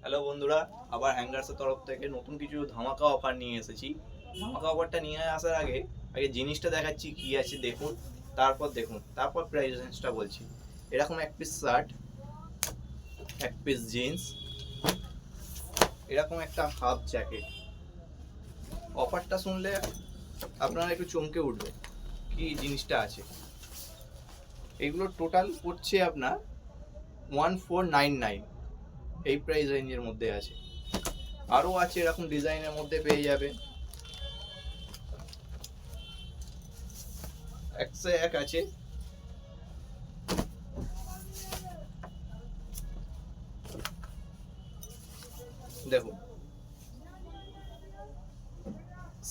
Hello বন্ধুরা, আবার হ্যাঙ্গার্সের তরফ থেকে নতুন কিছু ধামাকা অফার নিয়ে এসেছি। ধামাকা অফারটা নিয়ে আসার আগে জিনিসটা দেখাচ্ছি কি আছে দেখুন, তারপর প্রাইস রেঞ্জটা বলছি। এরকম এক পিস শার্ট, এক পিস জিন্স, এরকম একটা হাফ জ্যাকেট। অফারটা শুনলে আপনারা একটু চমকে উঠবে কি জিনিসটা আছে। এগুলো টোটাল পড়ছে আপনার 1499, এই প্রাইস রেঞ্জের মধ্যে আছে। আরও আছে এরকম ডিজাইনের মধ্যে পেয়ে যাবে, একশো এক আছে। দেখুন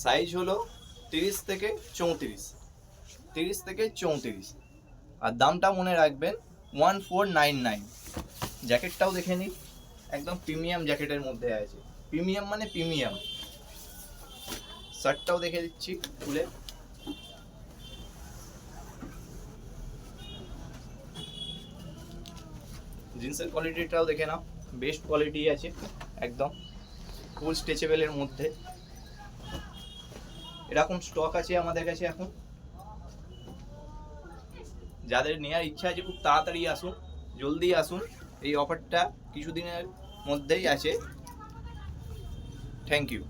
সাইজ হলো 30 থেকে 34, আর দামটা মনে রাখবেন 1499। জ্যাকেটটাও দেখে নিন, একদম প্রিমিয়াম জ্যাকেটের মধ্যে আছে। প্রিমিয়াম মানে প্রিমিয়াম। শার্টটাও দেখে দিচ্ছি খুলে। জিন্সের কোয়ালিটিটাও দেখে নাও, বেস্ট কোয়ালিটি আছে, একদম ফুল স্ট্রেচেবলের মধ্যে। এরকম স্টক আছে আমাদের কাছে এখন। যাদের নেওয়ার ইচ্ছা আছে খুব তাড়াতাড়ি আসুন, জলদি আসুন। এই অফারটা কিছুদিনের মধ্যেই আছে। Thank you.